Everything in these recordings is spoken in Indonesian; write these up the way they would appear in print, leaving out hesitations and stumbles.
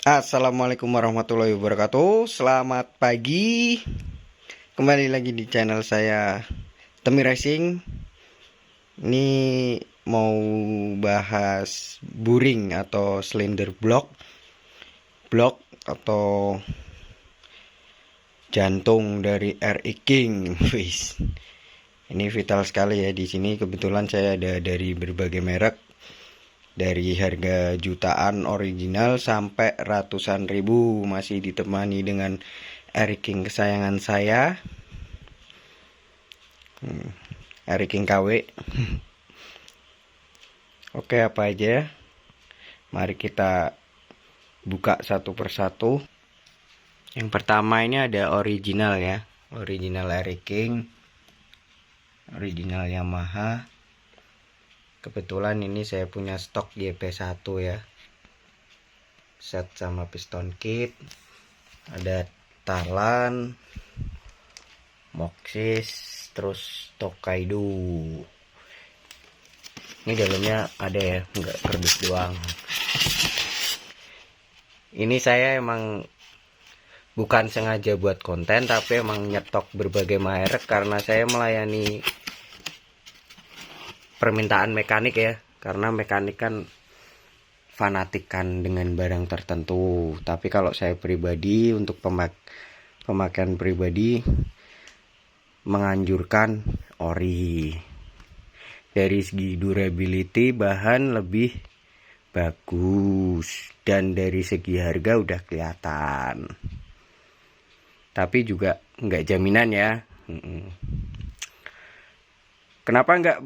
Assalamualaikum warahmatullahi wabarakatuh. Selamat pagi. Kembali lagi di channel saya Temi Racing. Ini mau bahas buring atau slender block atau jantung dari RX King. Wis. Ini vital sekali ya di sini. Kebetulan saya ada dari berbagai merek. Dari harga jutaan original sampai ratusan ribu, masih ditemani dengan RX King kesayangan saya, RX King KW. Oke, apa aja? Mari kita buka satu persatu. Yang pertama ini ada original ya, original RX King, original Yamaha. Kebetulan ini saya punya stok YP1 ya, set sama piston kit. Ada Talan, Moxis, terus Tokaido. Ini dalamnya ada ya, nggak kerdus doang. Ini saya emang bukan sengaja buat konten, tapi emang nyetok berbagai merek karena saya melayani permintaan mekanik ya. Karena mekanik kan fanatik kan dengan barang tertentu. Tapi kalau saya pribadi, untuk pemakaian pribadi, menganjurkan ori. Dari segi durability bahan lebih bagus, dan dari segi harga udah kelihatan. Tapi juga nggak jaminan ya. Kenapa nggak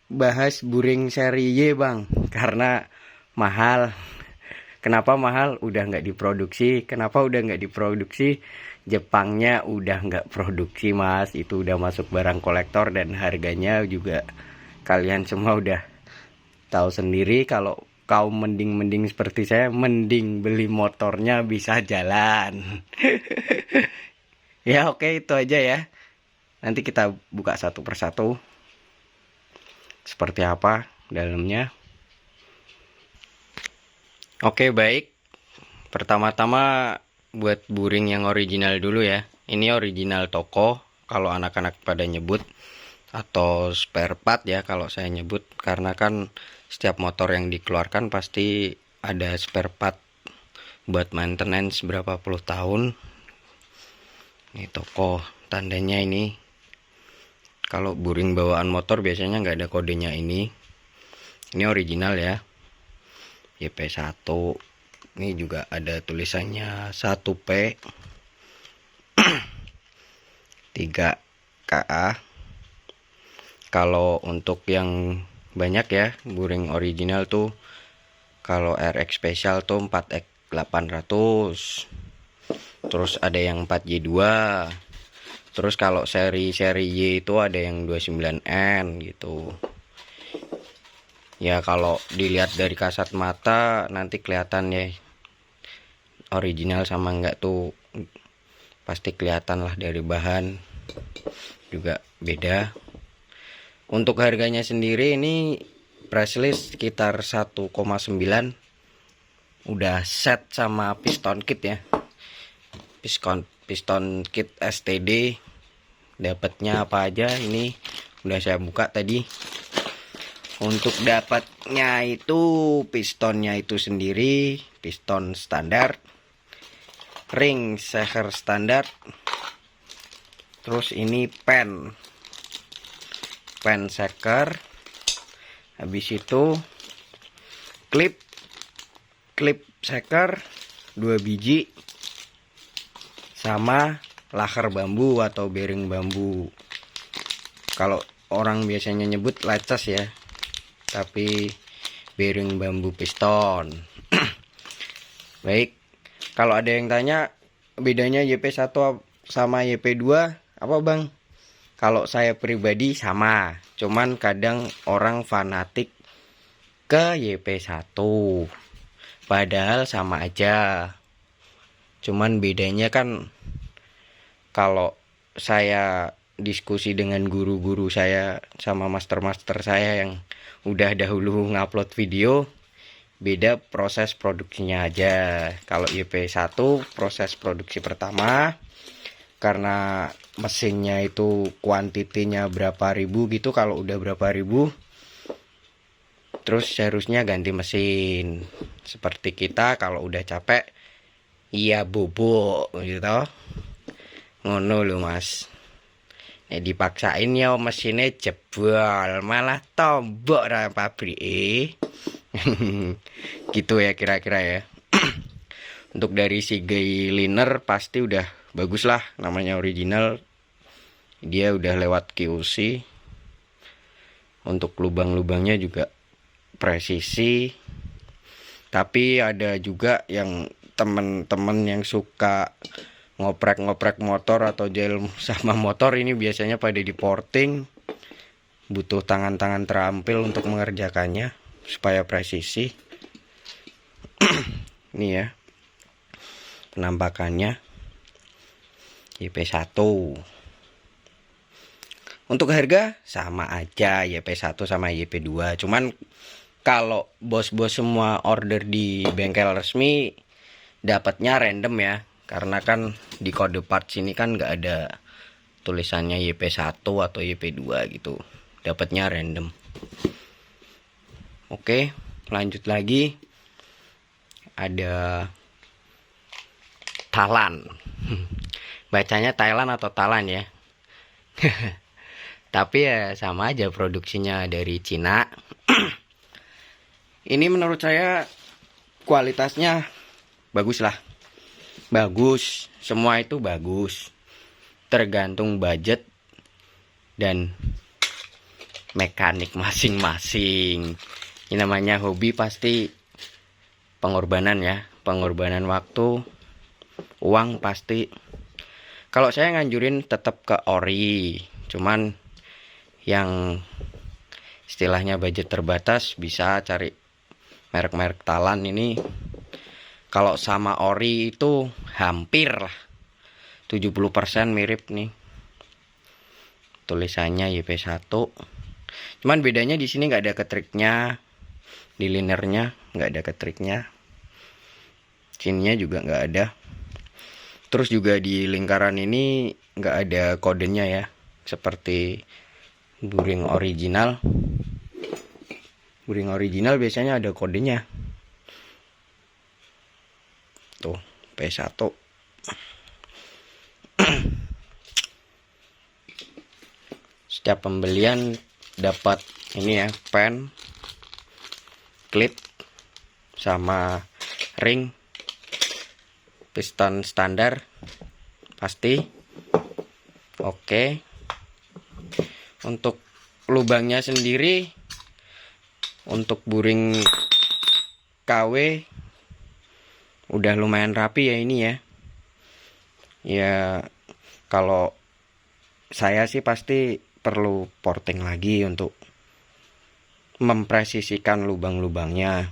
bahas buring seri Y bang? Karena mahal. Kenapa mahal? Udah nggak diproduksi. Kenapa udah nggak diproduksi? Jepangnya udah nggak produksi mas. Itu udah masuk barang kolektor, dan harganya juga kalian semua udah tahu sendiri. Kalau kaum mending seperti saya, mending beli motornya bisa jalan. Ya oke, itu aja ya. Nanti kita buka satu persatu seperti apa dalamnya. Oke, baik. Pertama-tama buat buring yang original dulu ya. Ini original toko kalau anak-anak pada nyebut, atau spare part ya kalau saya nyebut, karena kan setiap motor yang dikeluarkan pasti ada spare part buat maintenance berapa puluh tahun. Ini toko, tandanya ini. Kalau buring bawaan motor biasanya nggak ada kodenya ini. Ini original ya, YP1. Ini juga ada tulisannya 1P 3KA. Kalau untuk yang banyak ya, buring original tuh, kalau RX Special tuh 4X800. Terus ada yang 4Y2. Terus kalau seri Y itu ada yang 29N gitu. Ya kalau dilihat dari kasat mata nanti kelihatan ya original sama enggak tuh, pasti kelihatan lah, dari bahan juga beda. Untuk harganya sendiri ini price list sekitar 1,9, udah set sama piston kit ya. Piston kit STD dapatnya apa aja ini udah saya buka tadi. Untuk dapatnya itu pistonnya itu sendiri, piston standar, ring seher standar, terus ini pen seker, habis itu klip seker 2 biji, sama laker bambu atau bearing bambu. Kalau orang biasanya nyebut latches ya, tapi bearing bambu piston. Baik, kalau ada yang tanya bedanya YP1 sama YP2 apa bang? Kalau saya pribadi sama, cuman kadang orang fanatik ke YP1, padahal sama aja. Cuman bedanya kan, kalau saya diskusi dengan guru-guru saya sama master-master saya yang udah dahulu ngupload video, beda proses produksinya aja. Kalau YP1 proses produksi pertama, karena mesinnya itu kuantitinya berapa ribu gitu, kalau udah berapa ribu terus seharusnya ganti mesin. Seperti kita kalau udah capek iya bobok gitu, ngono lho mas. Dipaksain ya mesinnya jebol, malah tombok ra pabrik. Gitu ya kira-kira ya. Untuk dari segi liner pasti udah bagus lah, namanya original. Dia udah lewat QC. Untuk lubang-lubangnya juga presisi. Tapi ada juga yang temen-temen yang suka ngoprek-ngoprek motor atau gel sama motor, ini biasanya pada di porting. Butuh tangan-tangan terampil untuk mengerjakannya supaya presisi. Ini ya penampakannya YP1. Untuk harga sama aja YP1 sama YP2. Cuman kalau bos-bos semua order di bengkel resmi dapatnya random ya. Karena kan di kode part sini kan nggak ada tulisannya YP1 atau YP2 gitu. Dapatnya random. Oke, lanjut lagi. Ada Talan. Bacanya Thailand atau Talan ya. Tapi ya sama aja, produksinya dari Cina. Ini menurut saya kualitasnya bagus lah. Bagus, semua itu bagus. Tergantung budget dan mekanik masing-masing. Ini namanya hobi pasti pengorbanan ya. Pengorbanan waktu, uang pasti. Kalau saya nganjurin tetap ke ori. Cuman yang istilahnya budget terbatas bisa cari merek-merek Talan ini. Kalau sama ori itu hampir lah 70% mirip nih. Tulisannya YP1. Cuman bedanya di sini nggak ada ketriknya. Di linernya nggak ada ketriknya. Sininya juga nggak ada. Terus juga di lingkaran ini nggak ada kodenya ya. Seperti buring original. Buring original biasanya ada kodenya. Tuh, P1. Setiap pembelian dapat ini ya, pen, klip, sama ring, piston standar pasti. Oke. Untuk lubangnya sendiri, untuk buring KW udah lumayan rapi ya ini ya. Ya kalau saya sih pasti perlu porting lagi untuk mempresisikan lubang-lubangnya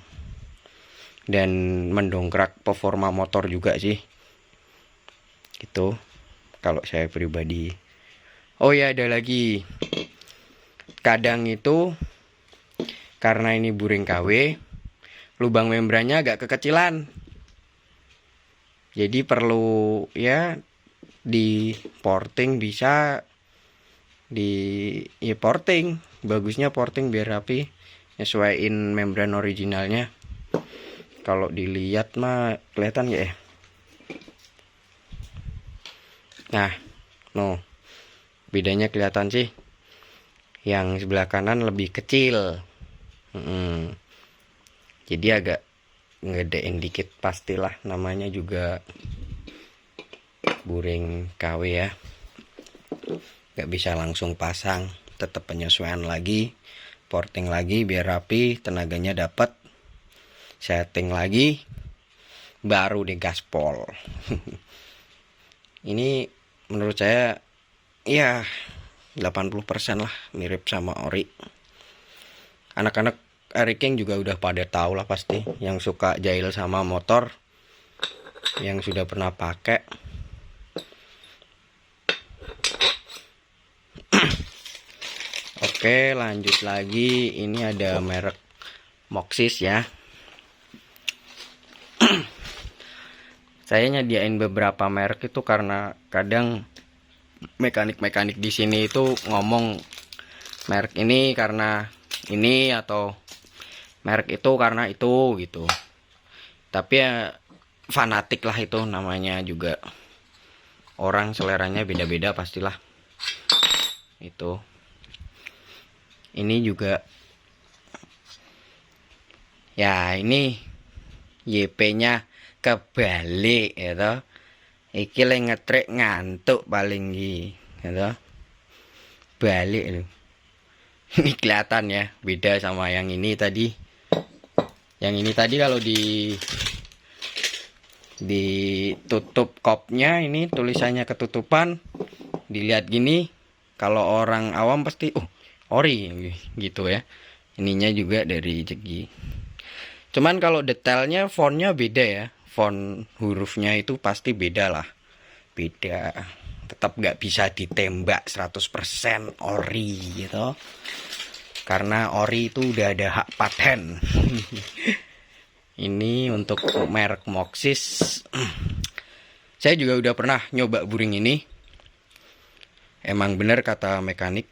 dan mendongkrak performa motor juga sih. Gitu kalau saya pribadi. Oh ya, ada lagi. Kadang itu karena ini buring KW, lubang membrannya agak kekecilan. Jadi perlu ya di porting, bisa di porting. Bagusnya porting biar rapi, nyesuaiin membran originalnya. Kalau dilihat mah kelihatan ya. Nah, no. Bedanya kelihatan sih. Yang sebelah kanan lebih kecil. Jadi agak ngedein dikit, pastilah namanya juga buring KW ya. Gak bisa langsung pasang, tetap penyesuaian lagi, porting lagi biar rapi, tenaganya dapat, setting lagi, baru digaspol. Ini menurut saya ya 80% lah mirip sama ori. Anak-anak Eriking juga udah pada tahu lah pasti, yang suka jahil sama motor, yang sudah pernah pakai. Oke, lanjut lagi. Ini ada merek Moxis ya. Saya nyediain beberapa merek itu karena kadang mekanik-mekanik di sini itu ngomong merek ini karena ini atau merek itu karena itu gitu. Tapi ya fanatik lah, itu namanya juga orang seleranya beda-beda pastilah. Itu ini juga ya, ini YP-nya kebalik ya toh. Iki le ngetrek ngantuk paling iki ya toh. Balik loh. Ini kelihatan ya beda sama yang ini tadi. Yang ini tadi kalau ditutup kopnya, ini tulisannya ketutupan, dilihat gini, kalau orang awam pasti ori gitu ya. Ininya juga dari Jegi. Cuman kalau detailnya fontnya beda ya, font hurufnya itu pasti beda lah, beda. Tetap nggak bisa ditembak 100% ori gitu, karena ori itu udah ada hak paten. Ini untuk merek Moxis. Saya juga udah pernah nyoba buring ini. Emang bener kata mekanik,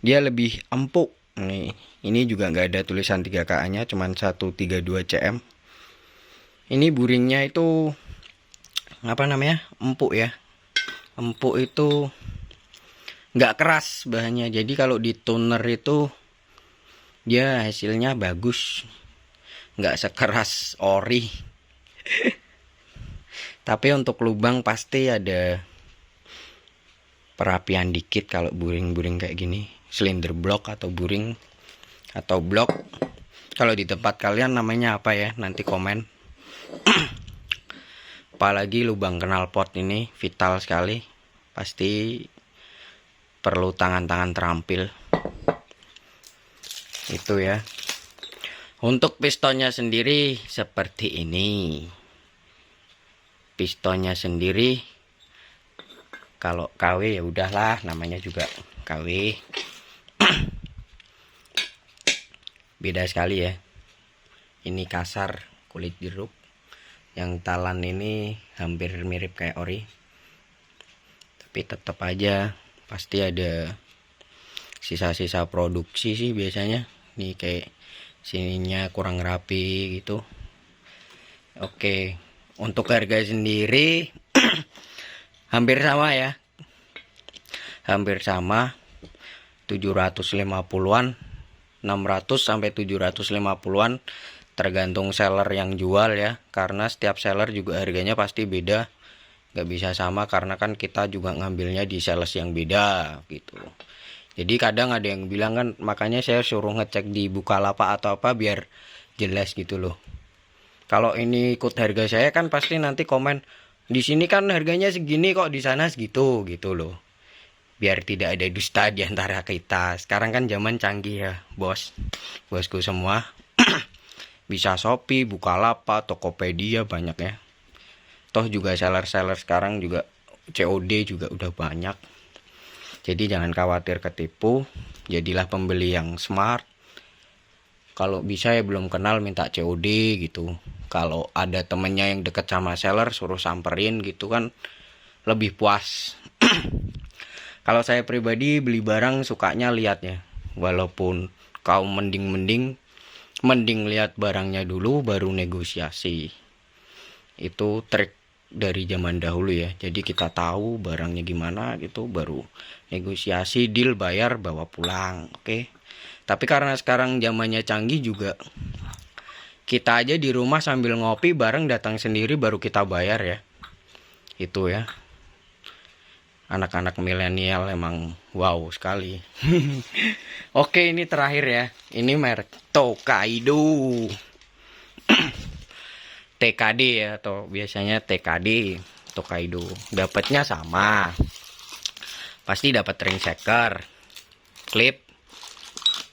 dia lebih empuk. Nih, ini juga nggak ada tulisan 3KA-nya, cuman 132 cm. Ini buringnya itu apa namanya? Empuk ya. Empuk itu nggak keras bahannya. Jadi kalau di tuner itu dia hasilnya bagus. Nggak sekeras ori. Tapi untuk lubang pasti ada perapian dikit kalau buring-buring kayak gini. Silinder block atau buring atau blok. Kalau di tempat kalian namanya apa ya? Nanti komen. Apalagi lubang knalpot ini vital sekali. Pasti perlu tangan-tangan terampil. Itu ya. Untuk pistonnya sendiri seperti ini. Pistonnya sendiri kalau KW ya udahlah, namanya juga KW. Beda sekali ya. Ini kasar kulit jeruk. Yang talan ini hampir mirip kayak ori. Tapi tetap aja pasti ada sisa-sisa produksi sih biasanya. Nih kayak sininya kurang rapi gitu. Oke, untuk harga sendiri hampir sama ya. Hampir sama, 750-an, 600 sampai 750-an, tergantung seller yang jual ya. Karena setiap seller juga harganya pasti beda. Gak bisa sama karena kan kita juga ngambilnya di sales yang beda gitu. Jadi kadang ada yang bilang kan, makanya saya suruh ngecek di Bukalapak atau apa biar jelas gitu loh. Kalau ini ikut harga saya kan pasti nanti komen, di sini kan harganya segini kok di sana segitu gitu loh. Biar tidak ada dusta di antara kita. Sekarang kan zaman canggih ya, bosku semua. Bisa Shopee, Bukalapak, Tokopedia banyak ya. Toh juga seller-seller sekarang juga COD juga udah banyak. Jadi jangan khawatir ketipu, jadilah pembeli yang smart. Kalau bisa ya belum kenal minta COD gitu. Kalau ada temennya yang deket sama seller suruh samperin gitu kan lebih puas. Kalau saya pribadi beli barang sukanya lihat ya. Walaupun kau mending lihat barangnya dulu baru negosiasi. Itu trik dari zaman dahulu ya. Jadi kita tahu barangnya gimana gitu baru negosiasi, deal, bayar, bawa pulang. Oke. Tapi karena sekarang zamannya canggih juga, kita aja di rumah sambil ngopi bareng datang sendiri baru kita bayar ya. Itu ya. Anak-anak milenial emang wow sekali. Oke, ini terakhir ya. Ini merek Tokaido. TKD ya, atau biasanya TKD, Tokaido. Dapatnya sama. Pasti dapat ring shaker, clip,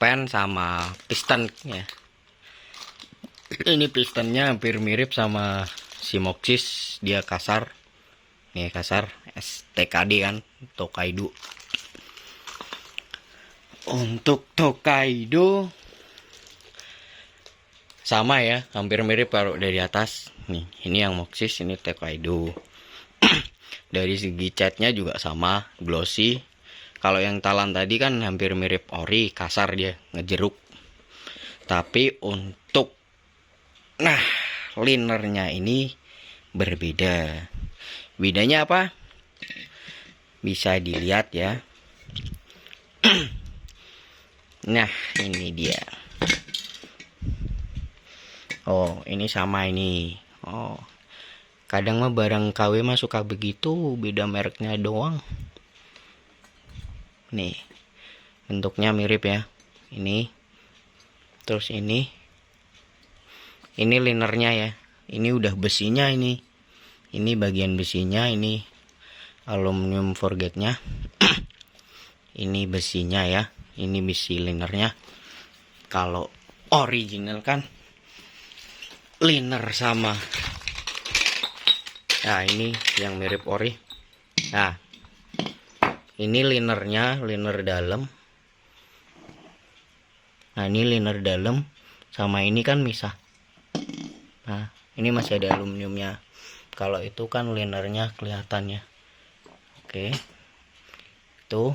pen sama piston ya. Ini pistonnya hampir mirip sama si Moxis, dia kasar. Nih kasar, TKD kan, Tokaido. Untuk Tokaido Sama ya, hampir mirip kalau dari atas. Nih, ini yang Moxis, ini Tokaido. Dari segi catnya juga sama, glossy. Kalau yang Talan tadi kan hampir mirip ori, kasar dia, ngejeruk. Tapi untuk linernya ini berbeda. Bedanya apa? Bisa dilihat ya. Nah, ini dia. Oh, ini sama ini. Oh, kadang mah barang KW mah suka begitu, beda mereknya doang. Nih, bentuknya mirip ya. Ini, terus ini linernya ya. Ini udah besinya ini. Ini bagian besinya, ini aluminium forgetnya. Ini besinya ya. Ini besi linernya. Kalau original kan liner sama. Nah, ini yang mirip ori. Nah, ini linernya, liner dalam. Nah, ini liner dalam sama ini kan misah. Nah, ini masih ada aluminiumnya. Kalau itu kan linernya kelihatannya. Oke. Tuh.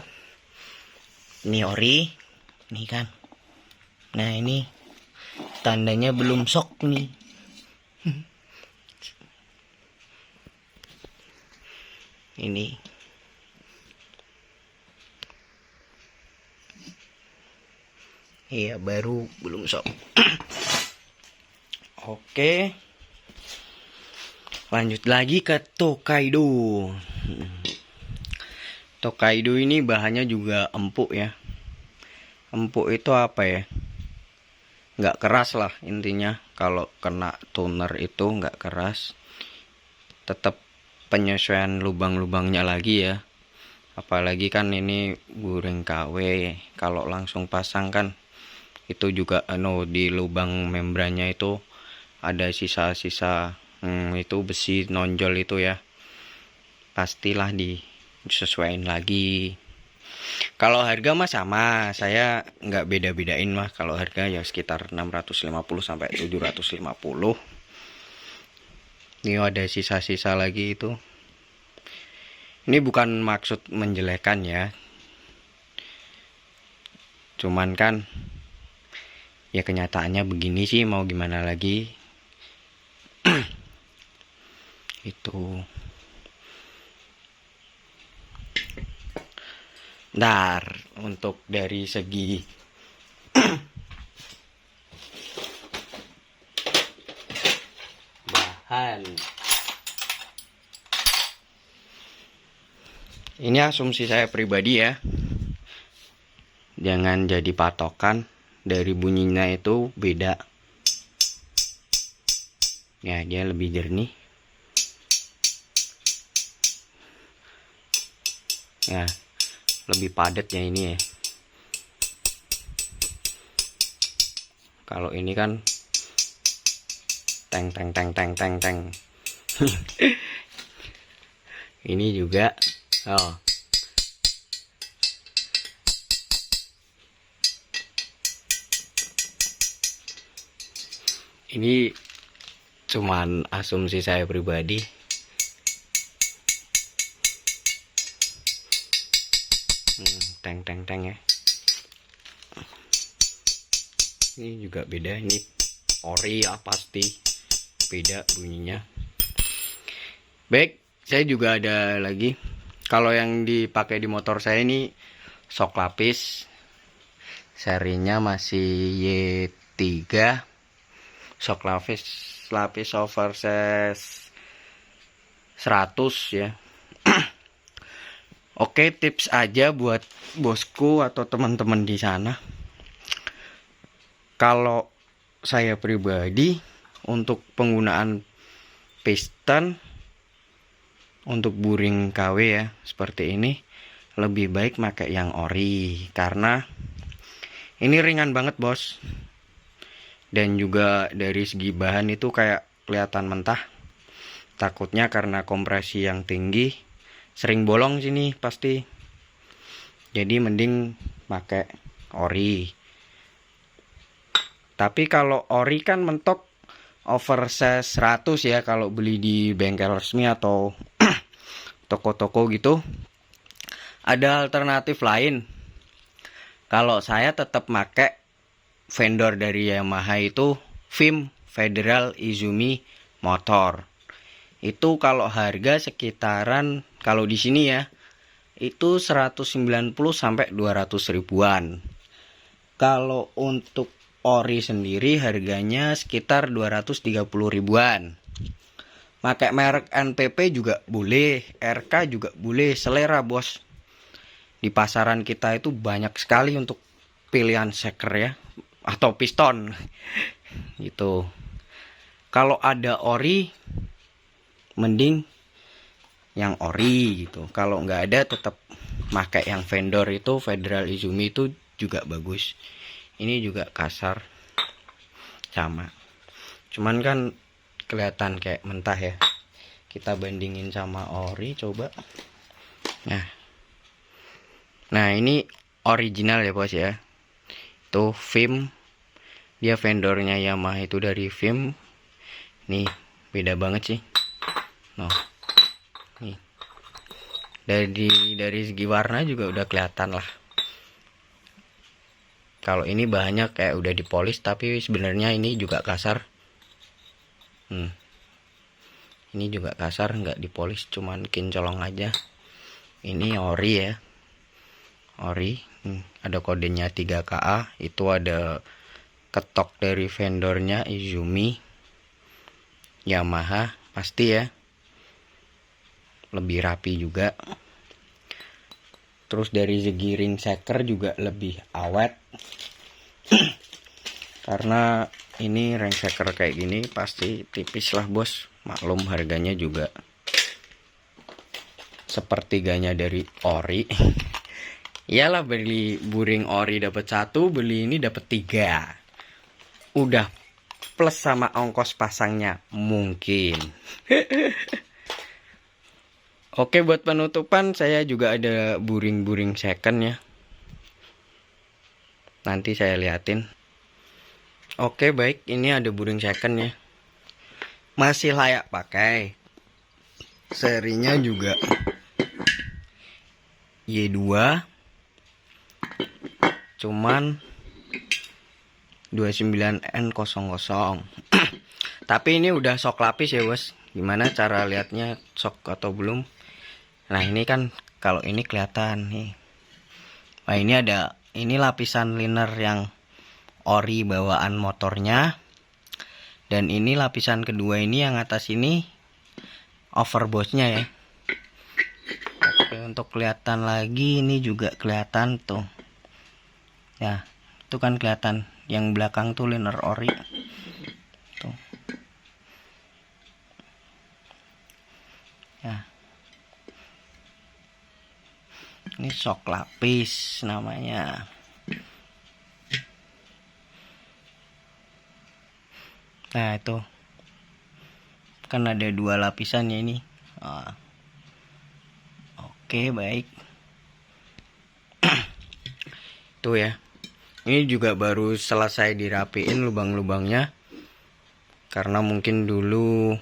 Ini ori. Nih kan. Nah, ini tandanya belum sok nih. Ini iya baru belum sok. Oke, lanjut lagi ke Tokaido. Tokaido ini bahannya juga empuk ya. Empuk itu apa ya? Nggak keras lah intinya. Kalau kena toner itu nggak keras. Tetap penyesuaian lubang-lubangnya lagi ya. Apalagi kan ini buring KW. Kalau langsung pasang kan itu juga di lubang membrannya itu ada sisa-sisa itu besi nonjol itu ya. Pastilah disesuaikan lagi. Kalau harga mah sama, saya nggak beda-bedain mah. Kalau harga ya sekitar 650 sampai 750. Ini ada sisa-sisa lagi itu. Ini bukan maksud menjelekan ya. Cuman kan ya kenyataannya begini sih, mau gimana lagi. Itu. Ntar untuk dari segi bahan, ini asumsi saya pribadi ya. Jangan jadi patokan, dari bunyinya itu beda. Ya, dia lebih jernih. Ya, lebih padat ya ini ya. Kalau ini kan teng teng teng teng teng teng. Ini juga ini cuman asumsi saya pribadi. Teng teng teng ya. Ini juga beda, ini ori ya pasti beda bunyinya. Baik, saya juga ada lagi. Kalau yang dipakai di motor saya ini sok lapis. Serinya masih Y3. Sok lapis oversize 100 ya. Oke, tips aja buat bosku atau teman-teman di sana. Kalau saya pribadi untuk penggunaan piston untuk buring KW ya seperti ini, lebih baik pakai yang ori karena ini ringan banget bos. Dan juga dari segi bahan itu kayak kelihatan mentah. Takutnya karena kompresi yang tinggi sering bolong sini pasti. Jadi mending pakai ori. Tapi kalau ori kan mentok oversize 100 ya kalau beli di bengkel resmi atau toko-toko gitu. Ada alternatif lain. Kalau saya tetap make vendor dari Yamaha itu FIM, Federal Izumi Motor. Itu kalau harga sekitaran, kalau di sini ya, itu 190 sampai 200 ribuan. Kalau untuk ori sendiri harganya sekitar 230 ribuan. Pakai merek NPP juga boleh, RK juga boleh, selera bos. Di pasaran kita itu banyak sekali untuk pilihan shaker ya, atau piston gitu. Kalau ada ori, mending yang ori gitu. Kalau nggak ada, tetap pakai yang vendor itu, Federal Izumi itu juga bagus. Ini juga kasar, sama. Cuman kan kelihatan kayak mentah ya. Kita bandingin sama ori, coba. Nah ini original ya bos ya. Itu FIM, dia vendornya Yamaha itu dari FIM. Nih beda banget sih. Noh, nih dari segi warna juga udah kelihatan lah. Kalau ini bahannya kayak udah dipolis, tapi sebenarnya ini juga kasar. Ini juga kasar, nggak dipolis, cuman kincolong aja. Ini ori ya, ori. Ada kodenya 3KA. Itu ada ketok dari vendornya Izumi Yamaha, pasti ya. Lebih rapi juga. Terus dari segi ring shaker juga lebih awet. Karena ini ring shaker kayak gini pasti tipis lah bos. Maklum harganya juga sepertiganya dari ori. Iyalah, beli buring ori dapat 1, beli ini dapat 3. Udah plus sama ongkos pasangnya mungkin. Oke, buat penutupan saya juga ada buring-buring second ya. Nanti saya liatin. Oke, baik, ini ada buring second ya. Masih layak pakai. Serinya juga Y2. Cuman 29N00. Tapi ini udah sok lapis ya, Bos. Gimana cara lihatnya, sok atau belum? Nah, ini kan kalau ini kelihatan nih. Nah, ini lapisan liner yang ori bawaan motornya. Dan ini lapisan kedua ini yang atas ini overbossnya ya. Oke, untuk kelihatan lagi ini juga kelihatan tuh. Ya, itu kan kelihatan yang belakang tuh liner ori. Tuh. Ya. Ini sok lapis namanya. Nah, itu kan ada 2 lapisannya ini. Oke, baik. Tuh ya. Ini juga baru selesai dirapiin lubang-lubangnya. Karena mungkin dulu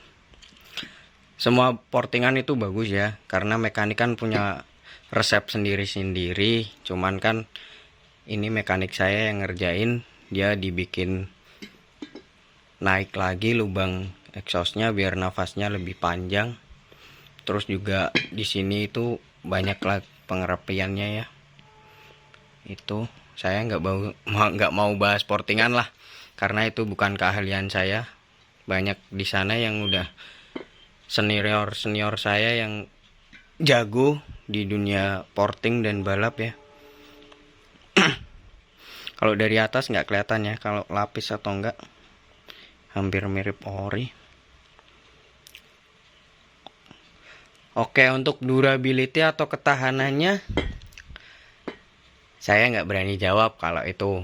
semua portingan itu bagus ya. Karena mekanik kan punya resep sendiri-sendiri. Cuman kan ini mekanik saya yang ngerjain. Dia dibikin naik lagi lubang exhaustnya biar nafasnya lebih panjang. Terus juga di sini itu banyak lah pengerapiannya ya. Itu saya nggak mau bahas portingan lah, karena itu bukan keahlian saya. Banyak di sana yang udah senior saya yang jago di dunia porting dan balap ya. Kalau dari atas nggak kelihatan ya kalau lapis atau enggak. Hampir mirip ori. Oke, untuk durability atau ketahanannya saya nggak berani jawab kalau itu,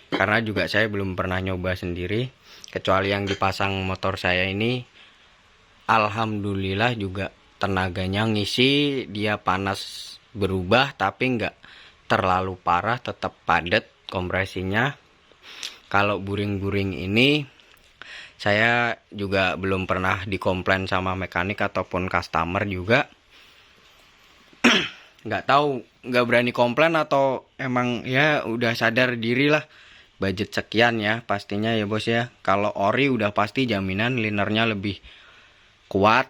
karena juga saya belum pernah nyoba sendiri. Kecuali yang dipasang motor saya ini, alhamdulillah juga tenaganya ngisi, dia panas berubah tapi nggak terlalu parah, tetap padat kompresinya. Kalau buring-buring ini saya juga belum pernah dikomplain sama mekanik ataupun customer juga. Nggak tahu, nggak berani komplain atau emang ya udah sadar diri lah. Budget sekian ya pastinya ya bos ya. Kalau ori udah pasti jaminan linernya lebih kuat,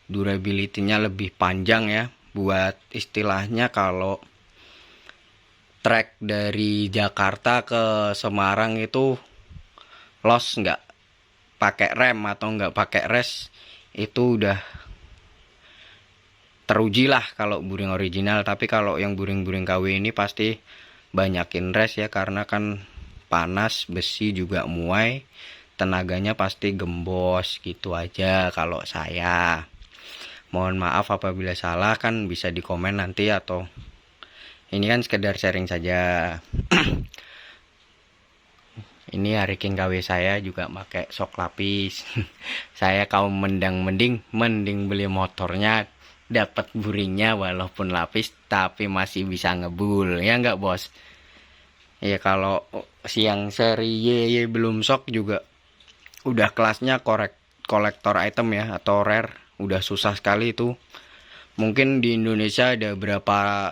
durability-nya lebih panjang ya. Buat istilahnya kalau trek dari Jakarta ke Semarang itu los nggak pakai rem atau nggak pakai res, itu udah teruji lah kalau buring original. Tapi kalau yang buring-buring KW ini pasti banyakin res ya, karena kan panas, besi juga muai, tenaganya pasti gembos gitu aja kalau saya. Mohon maaf apabila salah, kan bisa di komen nanti, atau ini kan sekedar sharing saja. Ini hari King KW saya juga pakai sok lapis. Saya kaum mending beli motornya, dapat buringnya walaupun lapis tapi masih bisa ngebul ya nggak bos. Ya kalau siang seri Y belum sok juga udah kelasnya kolektor item ya, atau rare, udah susah sekali itu. Mungkin di Indonesia ada berapa,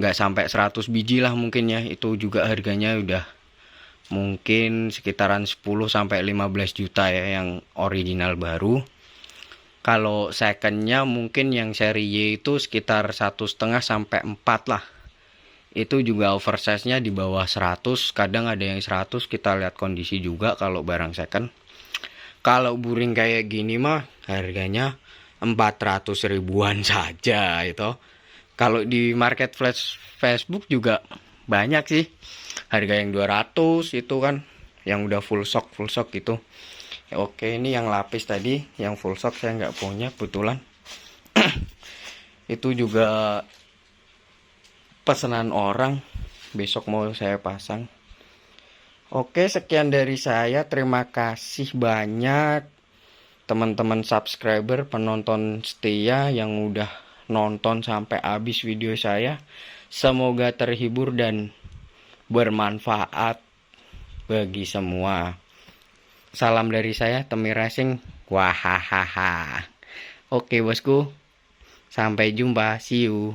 nggak sampai 100 biji lah mungkin ya, itu juga harganya udah mungkin sekitaran 10 sampai 15 juta ya yang original baru. Kalau secondnya mungkin yang seri Y itu sekitar 1,5 sampai 4 lah. Itu juga oversize-nya di bawah 100, kadang ada yang 100, kita lihat kondisi juga kalau barang second. Kalau buring kayak gini mah harganya 400 ribuan saja itu. Kalau di marketplace Facebook juga banyak sih. Harga yang 200 itu kan, yang udah full shock gitu. Ya, oke, ini yang lapis tadi, yang full shock saya nggak punya kebetulan. Itu juga pesanan orang, besok mau saya pasang. Oke, sekian dari saya. Terima kasih banyak teman-teman subscriber, penonton setia yang udah nonton sampai habis video saya. Semoga terhibur dan bermanfaat bagi semua. Salam dari saya, Temi Racing. Wahahaha. Oke bosku, sampai jumpa, see you.